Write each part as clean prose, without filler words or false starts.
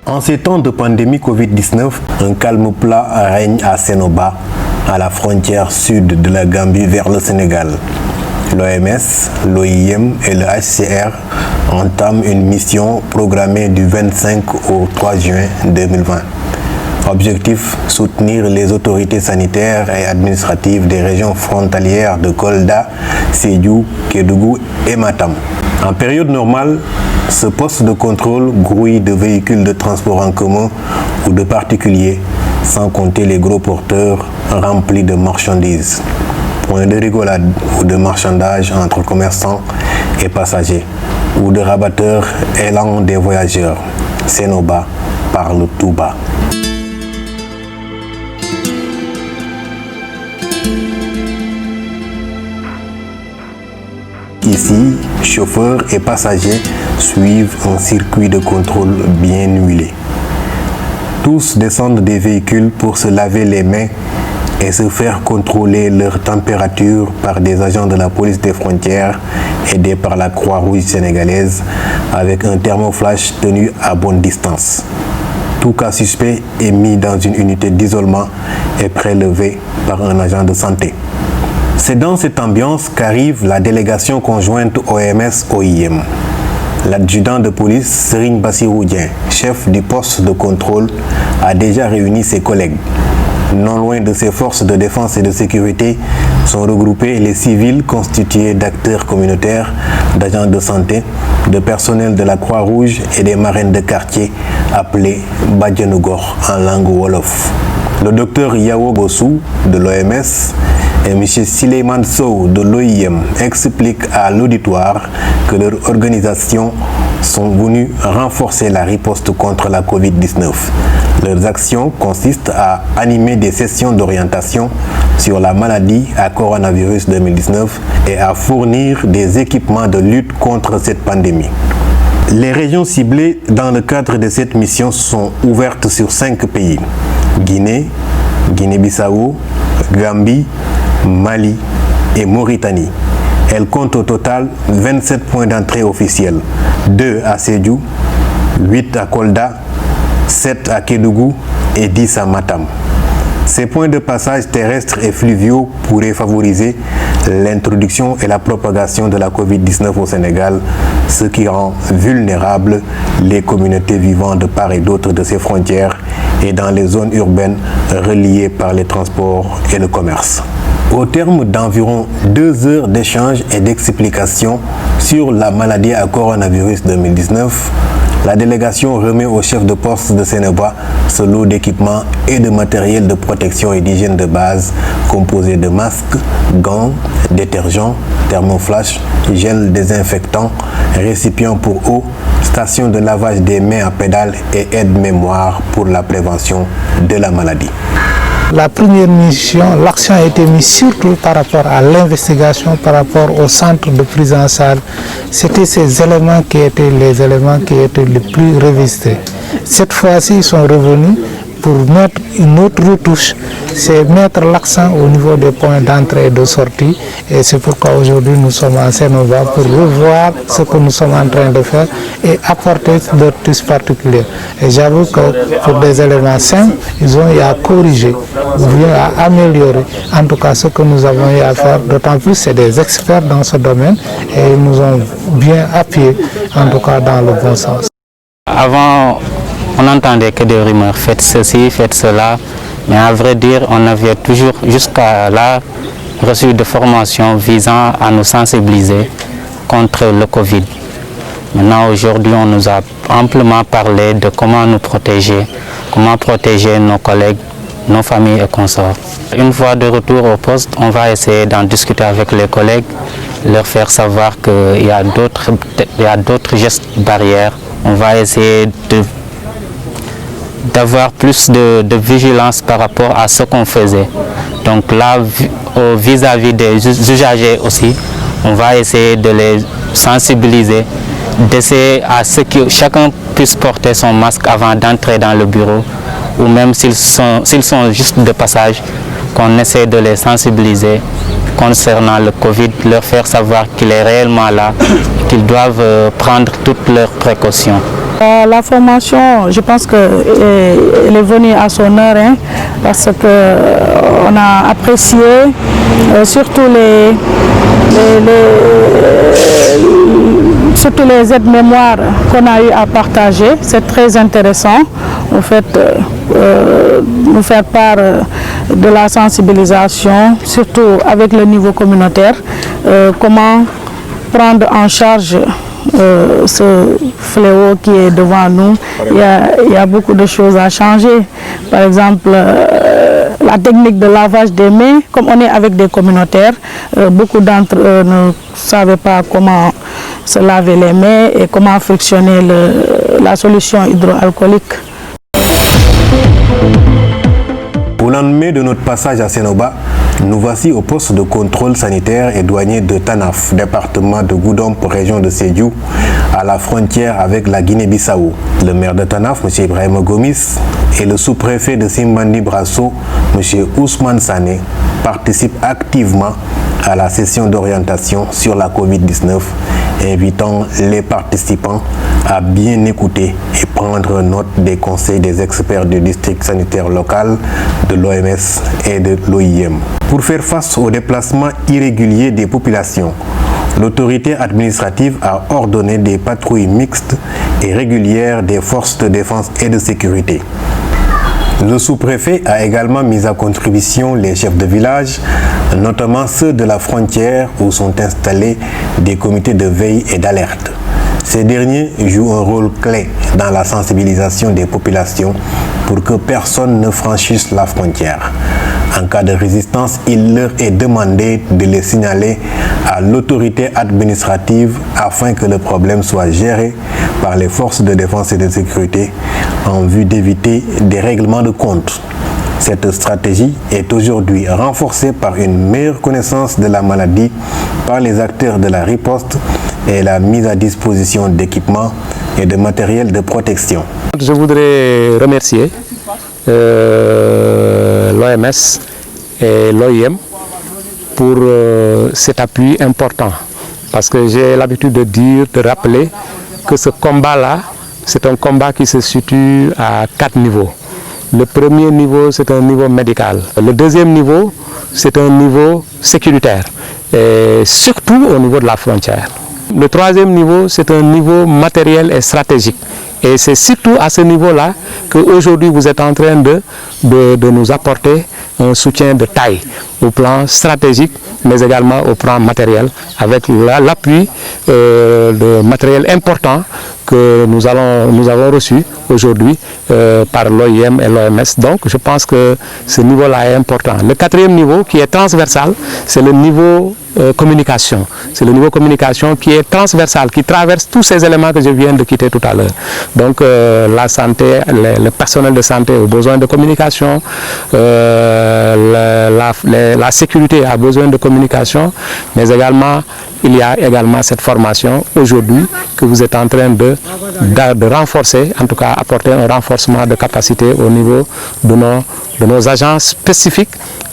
En ces temps de pandémie Covid-19, un calme plat règne à Sénoba, à la frontière sud de la Gambie vers le Sénégal. L'OMS, l'OIM et le HCR entament une mission programmée du 25 au 3 juin 2020. Objectif, soutenir les autorités sanitaires et administratives des régions frontalières de Kolda, Sédhiou, Kédougou et Matam. En période normale, ce poste de contrôle grouille de véhicules de transport en commun ou de particuliers, sans compter les gros porteurs remplis de marchandises. Point de rigolade ou de marchandage entre commerçants et passagers, ou de rabatteurs élan des voyageurs. Sénoba parle tout bas. Ici, chauffeurs et passagers suivent un circuit de contrôle bien huilé. Tous descendent des véhicules pour se laver les mains et se faire contrôler leur température par des agents de la police des frontières aidés par la Croix-Rouge sénégalaise avec un thermoflash tenu à bonne distance. Tout cas suspect est mis dans une unité d'isolement et prélevé par un agent de santé. C'est dans cette ambiance qu'arrive la délégation conjointe OMS-OIM. L'adjudant de police, Serigne Bassirou Dieng, chef du poste de contrôle, a déjà réuni ses collègues. Non loin de ces forces de défense et de sécurité sont regroupés les civils constitués d'acteurs communautaires, d'agents de santé, de personnel de la Croix-Rouge et des marraines de quartier appelés Badjanugor en langue wolof. Le docteur Yawo Bossou de l'OMS et M. Sileiman Sow de l'OIM expliquent à l'auditoire que leurs organisations sont venues renforcer la riposte contre la Covid-19. Leurs actions consistent à animer des sessions d'orientation sur la maladie à coronavirus 2019 et à fournir des équipements de lutte contre cette pandémie. Les régions ciblées dans le cadre de cette mission sont ouvertes sur 5 pays: Guinée, Guinée-Bissau, Gambie, Mali et Mauritanie. Elle compte au total 27 points d'entrée officiels, 2 à Sédhiou, 8 à Kolda, 7 à Kédougou et 10 à Matam. Ces points de passage terrestres et fluviaux pourraient favoriser l'introduction et la propagation de la Covid-19 au Sénégal, ce qui rend vulnérables les communautés vivant de part et d'autre de ces frontières et dans les zones urbaines reliées par les transports et le commerce. Au terme d'environ 2 heures d'échanges et d'explications sur la maladie à coronavirus 2019, la délégation remet au chef de poste de Sénoba ce lot d'équipements et de matériel de protection et d'hygiène de base composé de masques, gants, détergents, thermoflash, gel désinfectant, récipients pour eau, station de lavage des mains à pédale et aide-mémoire pour la prévention de la maladie. La première mission, l'accent a été mis surtout par rapport à l'investigation, par rapport au centre de prise en charge. C'était ces éléments qui étaient les éléments qui étaient les plus revisités. Cette fois-ci, ils sont revenus pour mettre une autre retouche, c'est mettre l'accent au niveau des points d'entrée et de sortie. Et c'est pourquoi aujourd'hui nous sommes à Sénoba pour revoir ce que nous sommes en train de faire et apporter d'autres touches particulières. Et j'avoue que pour des éléments simples, ils ont eu à corriger ou bien à améliorer en tout cas ce que nous avons eu à faire. D'autant plus c'est des experts dans ce domaine et ils nous ont bien appuyés en tout cas dans le bon sens. Avant, on n'entendait que des rumeurs, faites ceci, faites cela, mais à vrai dire, on avait toujours jusqu'à là reçu des formations visant à nous sensibiliser contre le Covid. Maintenant, aujourd'hui, on nous a amplement parlé de comment nous protéger, comment protéger nos collègues, nos familles et consorts. Une fois de retour au poste, on va essayer d'en discuter avec les collègues, leur faire savoir qu'il y a d'autres gestes barrières. On va essayer d'avoir plus de vigilance par rapport à ce qu'on faisait. Donc là, vis-à-vis des usagers aussi, on va essayer de les sensibiliser, d'essayer à ce que chacun puisse porter son masque avant d'entrer dans le bureau, ou même s'ils sont juste de passage, qu'on essaie de les sensibiliser concernant le Covid, leur faire savoir qu'il est réellement là, qu'ils doivent prendre toutes leurs précautions. La formation, je pense qu'elle est venue à son heure, hein, parce qu'on a apprécié surtout les aides-mémoires qu'on a eu à partager. C'est très intéressant, en fait, nous faire part de la sensibilisation, surtout avec le niveau communautaire, comment prendre en charge ce fléau qui est devant nous. Il y a beaucoup de choses à changer. Par exemple, la technique de lavage des mains, comme on est avec des communautaires, beaucoup d'entre eux ne savaient pas comment se laver les mains et comment frictionner la solution hydroalcoolique. Au lendemain de notre passage à Sénoba, nous voici au poste de contrôle sanitaire et douanier de Tanaf, département de Goudomp, région de Sédhiou, à la frontière avec la Guinée-Bissau. Le maire de Tanaf, M. Ibrahim Gomis, et le sous-préfet de Simbandi Brasso, M. Ousmane Sané, participent activement à la session d'orientation sur la COVID-19, invitant les participants à bien écouter et prendre note des conseils des experts du district sanitaire local, de l'OMS et de l'OIM. Pour faire face aux déplacements irréguliers des populations, l'autorité administrative a ordonné des patrouilles mixtes et régulières des forces de défense et de sécurité. Le sous-préfet a également mis à contribution les chefs de village, notamment ceux de la frontière où sont installés des comités de veille et d'alerte. Ces derniers jouent un rôle clé dans la sensibilisation des populations pour que personne ne franchisse la frontière. En cas de résistance, il leur est demandé de les signaler à l'autorité administrative afin que le problème soit géré par les forces de défense et de sécurité en vue d'éviter des règlements de compte. Cette stratégie est aujourd'hui renforcée par une meilleure connaissance de la maladie par les acteurs de la riposte et la mise à disposition d'équipements et de matériel de protection. Je voudrais remercier l'OMS et l'OIM pour cet appui important, parce que j'ai l'habitude de rappeler que ce combat-là, c'est un combat qui se situe à 4 niveaux. Le premier niveau, c'est un niveau médical. Le deuxième niveau, c'est un niveau sécuritaire, et surtout au niveau de la frontière. Le troisième niveau, c'est un niveau matériel et stratégique. Et c'est surtout à ce niveau-là qu'aujourd'hui vous êtes en train de nous apporter un soutien de taille au plan stratégique, mais également au plan matériel, avec l'appui de matériel important que nous avons reçu aujourd'hui par l'OIM et l'OMS. Donc je pense que ce niveau-là est important. Le quatrième niveau, qui est transversal, c'est le niveau communication. C'est le niveau communication qui est transversal, qui traverse tous ces éléments que je viens de quitter tout à l'heure. Donc la santé, le personnel de santé a besoin de communication, la sécurité a besoin de communication, mais également il y a également cette formation aujourd'hui que vous êtes en train de renforcer, en tout cas apporter un renforcement de capacité au niveau de nos agents spécifiques,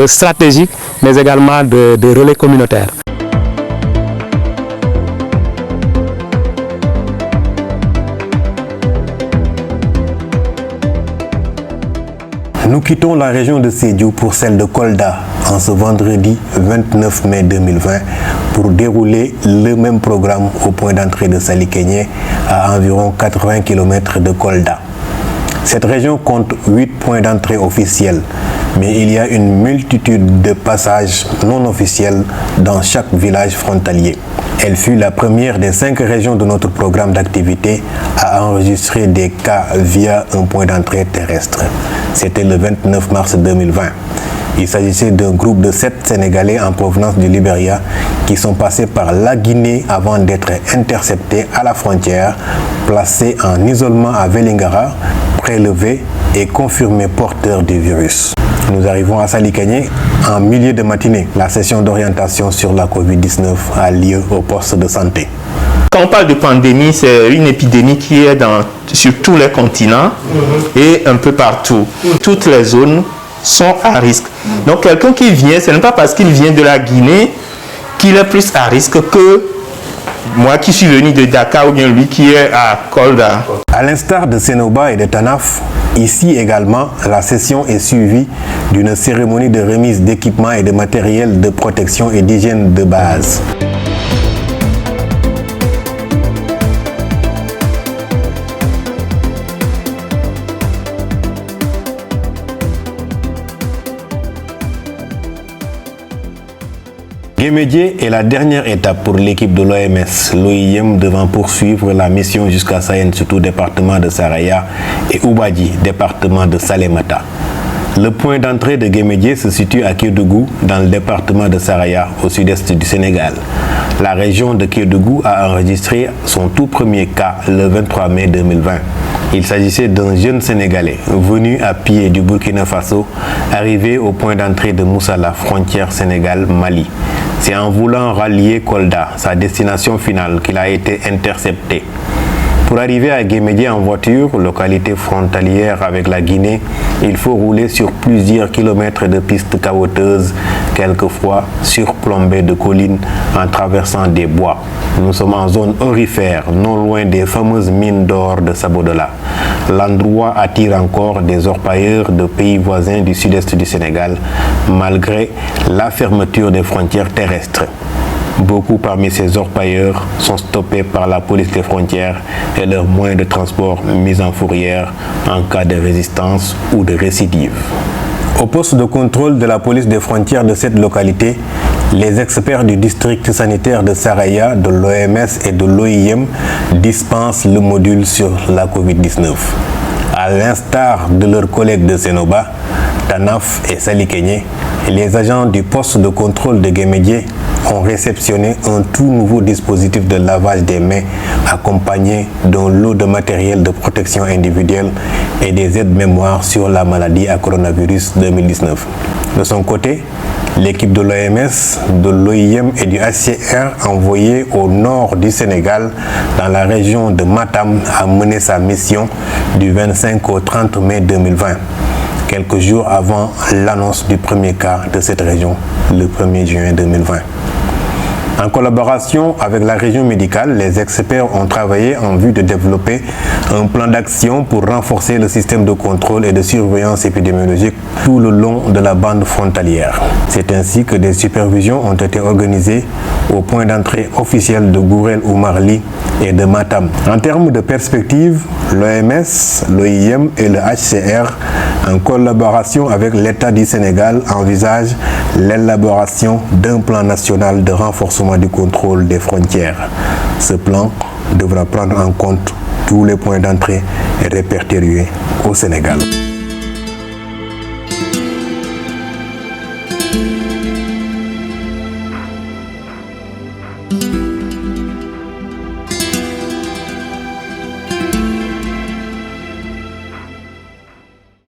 stratégiques, mais également de relais communautaires. Nous quittons la région de Sédhiou pour celle de Kolda en ce vendredi 29 mai 2020 pour dérouler le même programme au point d'entrée de Salikenyé à environ 80 km de Kolda. Cette région compte 8 points d'entrée officiels, mais il y a une multitude de passages non officiels dans chaque village frontalier. Elle fut la première des 5 régions de notre programme d'activité à enregistrer des cas via un point d'entrée terrestre. C'était le 29 mars 2020. Il s'agissait d'un groupe de 7 Sénégalais en provenance du Libéria qui sont passés par la Guinée avant d'être interceptés à la frontière, placés en isolement à Vélingara, prélevés et confirmés porteurs du virus. Nous arrivons à Salikenyé en milieu de matinée. La session d'orientation sur la COVID-19 a lieu au poste de santé. Quand on parle de pandémie, c'est une épidémie qui est sur tous les continents et un peu partout. Toutes les zones sont à risque. Donc quelqu'un qui vient, ce n'est pas parce qu'il vient de la Guinée qu'il est plus à risque que moi qui suis venu de Dakar ou bien lui qui est à Kolda. À l'instar de Sénoba et de Tanaf, ici également, la session est suivie d'une cérémonie de remise d'équipements et de matériel de protection et d'hygiène de base. Guémédié est la dernière étape pour l'équipe de l'OMS, l'OIM devant poursuivre la mission jusqu'à Sayen Soutou, département de Saraya, et Oubadji, département de Salémata. Le point d'entrée de Guémédié se situe à Kédougou, dans le département de Saraya, au sud-est du Sénégal. La région de Kédougou a enregistré son tout premier cas le 23 mai 2020. Il s'agissait d'un jeune Sénégalais venu à pied du Burkina Faso, arrivé au point d'entrée de Moussala, frontière Sénégal-Mali. C'est en voulant rallier Kolda, sa destination finale, qu'il a été intercepté. Pour arriver à Guémédié en voiture, localité frontalière avec la Guinée, il faut rouler sur plusieurs kilomètres de pistes caouteuses, quelquefois surplombées de collines en traversant des bois. Nous sommes en zone aurifère, non loin des fameuses mines d'or de Sabodola. L'endroit attire encore des orpailleurs de pays voisins du sud-est du Sénégal, malgré la fermeture des frontières terrestres. Beaucoup parmi ces orpailleurs sont stoppés par la police des frontières et leurs moyens de transport mis en fourrière en cas de résistance ou de récidive. Au poste de contrôle de la police des frontières de cette localité, les experts du district sanitaire de Saraya, de l'OMS et de l'OIM dispensent le module sur la COVID-19. À l'instar de leurs collègues de Sénoba, Tanaf et Salikenyé, les agents du poste de contrôle de Guémédié ont réceptionné un tout nouveau dispositif de lavage des mains accompagné d'un lot de matériel de protection individuelle et des aides-mémoires sur la maladie à coronavirus 2019. De son côté, l'équipe de l'OMS, de l'OIM et du HCR envoyée au nord du Sénégal, dans la région de Matam, a mené sa mission du 25 au 30 mai 2020. Quelques jours avant l'annonce du premier cas de cette région, le 1er juin 2020. En collaboration avec la région médicale, les experts ont travaillé en vue de développer un plan d'action pour renforcer le système de contrôle et de surveillance épidémiologique tout le long de la bande frontalière. C'est ainsi que des supervisions ont été organisées au point d'entrée officiel de Gourel ou Marly et de Matam. En termes de perspective, l'OMS, l'OIM et le HCR, en collaboration avec l'État du Sénégal, envisagent l'élaboration d'un plan national de renforcement du contrôle des frontières. Ce plan devra prendre en compte tous les points d'entrée répertoriés au Sénégal.